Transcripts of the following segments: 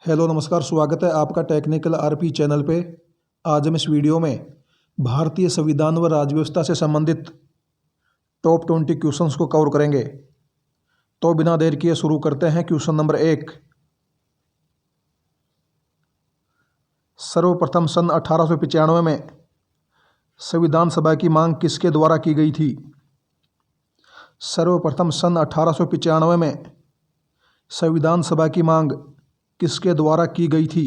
Hello नमस्कार, स्वागत है आपका टेक्निकल आरपी चैनल पे। आज हम इस वीडियो में भारतीय संविधान व राज्य व्यवस्था से संबंधित टॉप 20 क्वेश्चंस को कवर करेंगे। तो बिना देर किए शुरू करते हैं। Question number 1। सर्वप्रथम सन 1895 में संविधान सभा की मांग किसके द्वारा की गई थी? सर्वप्रथम सन 1895 में संविधान सभा की मांग किसके द्वारा की गई थी?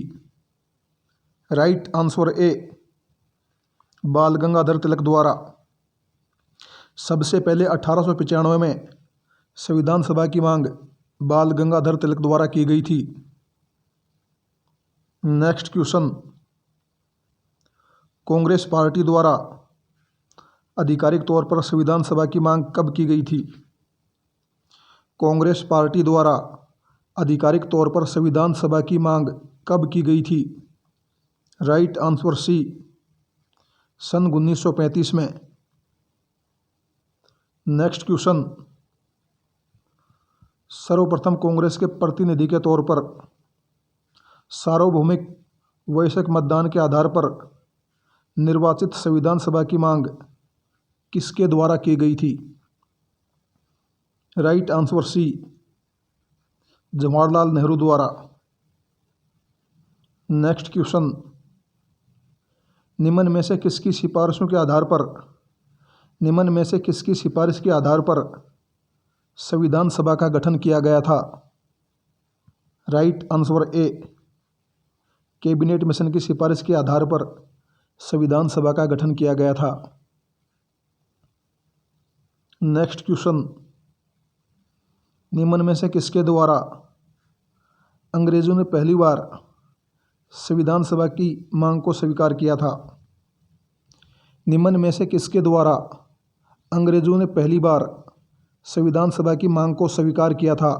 राइट आंसर ए, बाल गंगाधर तिलक द्वारा। सबसे पहले 1895 में संविधान सभा की मांग बाल गंगाधर तिलक द्वारा की गई थी। Next question. कांग्रेस पार्टी द्वारा आधिकारिक तौर पर संविधान सभा की मांग कब की गई थी? कांग्रेस पार्टी द्वारा आधिकारिक तौर पर संविधान सभा की मांग कब की गई थी? राइट आंसर सी, सन 1935 में। Next question. सर्वप्रथम कांग्रेस के प्रतिनिधि के तौर पर सार्वभौमिक वैश्विक मतदान के आधार पर निर्वाचित संविधान सभा की मांग किसके द्वारा की गई थी? Right answer C, Jawaharlal Nehru द्वारा। Next question. निम्न में से किसकी सिफारिशों के आधार पर सिफारिश के आधार पर संविधान सभा का गठन किया गया था? Right answer A, cabinet mission की सिफारिश के आधार पर संविधान सभा का गठन किया गया था। Next question. निम्न में से किसके द्वारा अंग्रेजों ने पहली बार संविधान सभा की मांग को स्वीकार किया था? निम्न में से किसके द्वारा अंग्रेजों ने पहली बार संविधान सभा की मांग को स्वीकार किया था?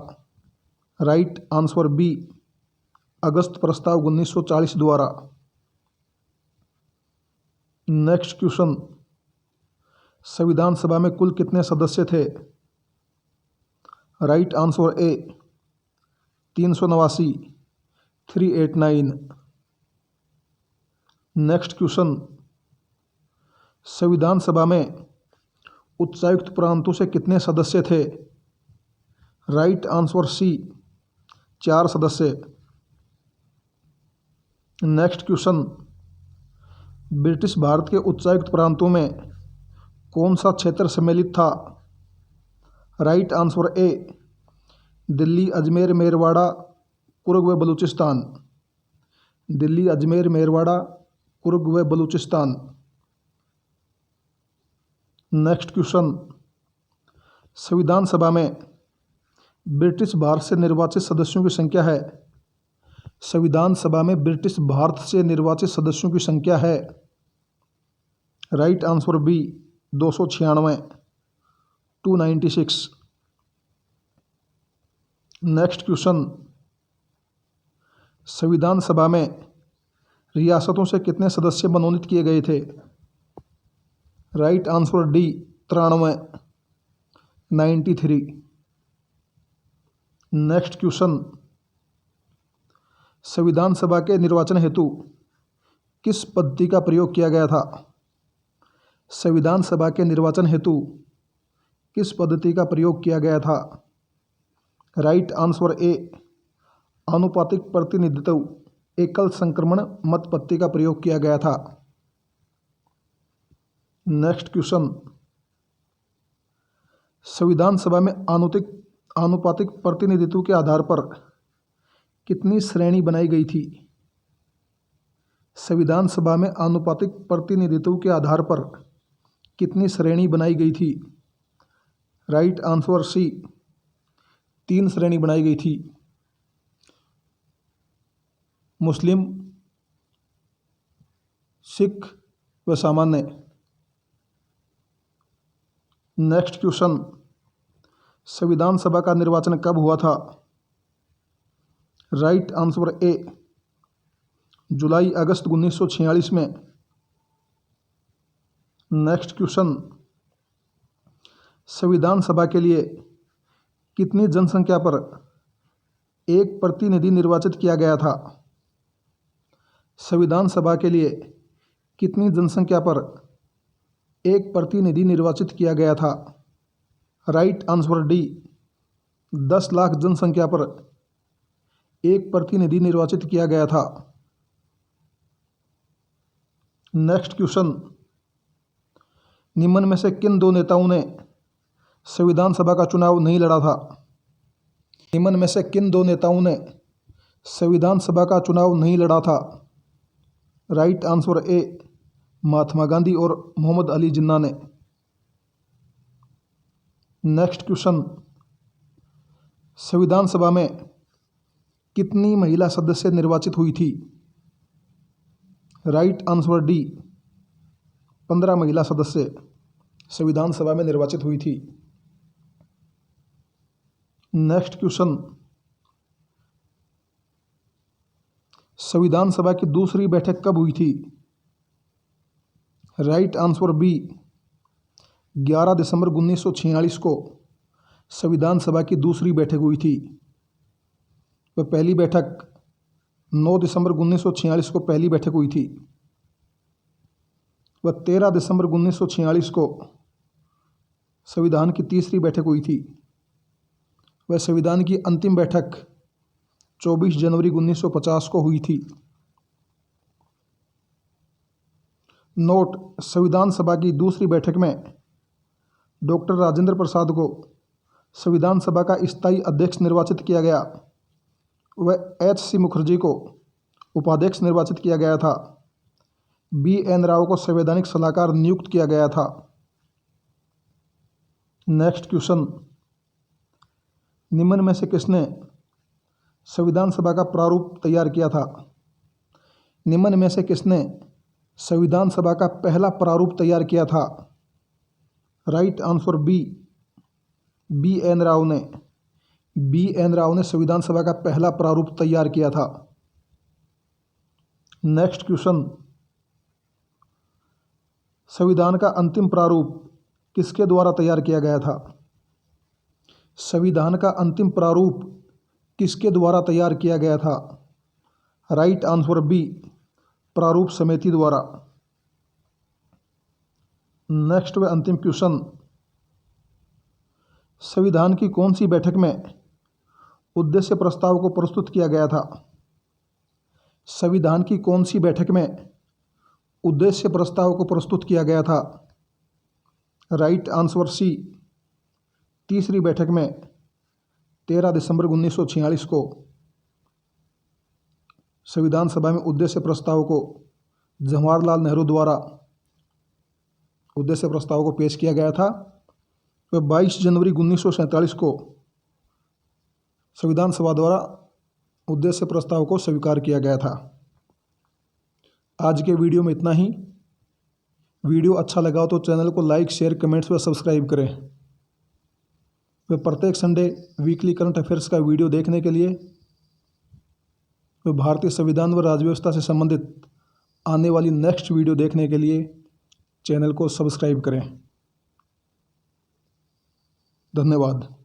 राइट आंसर बी, अगस्त प्रस्ताव 1940 द्वारा। Next question. संविधान सभा में कुल कितने सदस्य थे? Right answer A, 389, 389। Next question. संविधान सभा में उच्चायुक्त प्रांतों से कितने सदस्य थे? राइट आंसर सी, 4 सदस्य। Next question. ब्रिटिश भारत के उच्चायुक्त प्रांतों में कौन सा क्षेत्र सम्मिलित था? Right answer A, Delhi, Ajmer, Merwara, Coorg व बलूचिस्तान। दिल्ली, अजमेर, मेरवाड़ा, कुर्ग व बलूचिस्तान। Next question. संविधान सभा में ब्रिटिश भारत से निर्वाचित सदस्यों की संख्या है? संविधान सभा में ब्रिटिश भारत से निर्वाचित सदस्यों की संख्या है? Right answer B, 296, 296। Next question. संविधान सभा में रियासतों से कितने सदस्य मनोनीत किए गए थे? Right answer D, 93, 93। Next question. संविधान सभा के निर्वाचन हेतु किस पद्धति का प्रयोग किया गया था? संविधान सभा के निर्वाचन हेतु किस पद्धति का प्रयोग किया गया था? राइट आंसर ए, आनुपातिक प्रतिनिधित्व एकल संक्रमण मत पद्धति का प्रयोग किया गया था। Next question. संविधान सभा में आनुपातिक प्रतिनिधित्व के आधार पर कितनी श्रेणी बनाई गई थी? संविधान सभा में आनुपातिक प्रतिनिधित्व के आधार पर कितनी श्रेणी बनाई गई थी? राइट आंसर सी, 3 श्रेणी बनाई गई थी। मुस्लिम, सिख व सामान्य। Next question. संविधान सभा का निर्वाचन कब हुआ था? राइट आंसर ए, जुलाई अगस्त 1946 में। Next question. संविधान सभा के लिए कितनी जनसंख्या पर एक प्रतिनिधि निर्वाचित किया गया था? संविधान सभा के लिए कितनी जनसंख्या पर एक प्रतिनिधि निर्वाचित किया गया था? राइट आंसर डी, 10 लाख जनसंख्या पर एक प्रतिनिधि निर्वाचित किया गया था। नेक्स्ट क्वेश्चन, निम्न में से किन दो नेताओं ने संविधान सभा का चुनाव नहीं लड़ा था? निम्न में से किन दो नेताओं ने संविधान सभा का चुनाव नहीं लड़ा था? Right answer A, Mahatma Gandhi और मोहम्मद अली जिन्ना ने। नेक्स्ट क्वेश्चन, संविधान सभा में कितनी महिला सदस्य निर्वाचित हुई थी? राइट आंसर डी, 15 महिला सदस्य संविधान सभा में निर्वाचित हुई थी। नेक्स्ट क्वेश्चन, संविधान सभा की दूसरी बैठक कब हुई थी? राइट आंसर बी, 11 दिसंबर 1946 को संविधान सभा की दूसरी बैठक हुई थी। वह पहली बैठक 9 दिसंबर 1946 को पहली बैठक हुई थी। वह 13 दिसंबर 1946 को संविधान की तीसरी बैठक हुई थी। वह संविधान की अंतिम बैठक 24 जनवरी 1950 को हुई थी। नोट, संविधान सभा की दूसरी बैठक में डॉक्टर राजेंद्र प्रसाद को संविधान सभा का स्थायी अध्यक्ष निर्वाचित किया गया। वह H.C. मुखर्जी को उपाध्यक्ष निर्वाचित किया गया था। B.N. राव को संवैधानिक सलाहकार नियुक्त किया गया था। नेक्स्ट क्वेश्चन, निम्न में से किसने संविधान सभा का प्रारूप तैयार किया था? निम्न में से किसने संविधान सभा का पहला प्रारूप तैयार किया था? Right answer B, B.N. Rao ने। B.N. राव ने संविधान सभा का पहला प्रारूप तैयार किया था। नेक्स्ट क्वेश्चन, संविधान का अंतिम प्रारूप किसके द्वारा तैयार किया गया था? संविधान का अंतिम प्रारूप किसके द्वारा तैयार किया गया था? राइट आंसर बी, प्रारूप समिति द्वारा। नेक्स्ट व अंतिम क्वेश्चन, संविधान की कौन सी बैठक में उद्देश्य प्रस्ताव को प्रस्तुत किया गया था? संविधान की कौन सी बैठक में उद्देश्य प्रस्ताव को प्रस्तुत किया गया था? राइट आंसर सी, तीसरी बैठक में 13 दिसंबर 1946 को संविधान सभा में उद्देश्य प्रस्ताव को जवाहरलाल नेहरू द्वारा उद्देश्य प्रस्ताव को पेश किया गया था। वह 22 जनवरी 1947 को संविधान सभा द्वारा उद्देश्य प्रस्ताव को स्वीकार किया गया था। आज के वीडियो में इतना ही। वीडियो अच्छा लगा हो तो चैनल को लाइक, शेयर, कमेंट्स व सब्सक्राइब करें। वे प्रत्येक संडे वीकली करंट अफेयर्स का वीडियो देखने के लिए वे भारतीय संविधान व राज्य व्यवस्था से संबंधित आने वाली नेक्स्ट वीडियो देखने के लिए चैनल को सब्सक्राइब करें। धन्यवाद।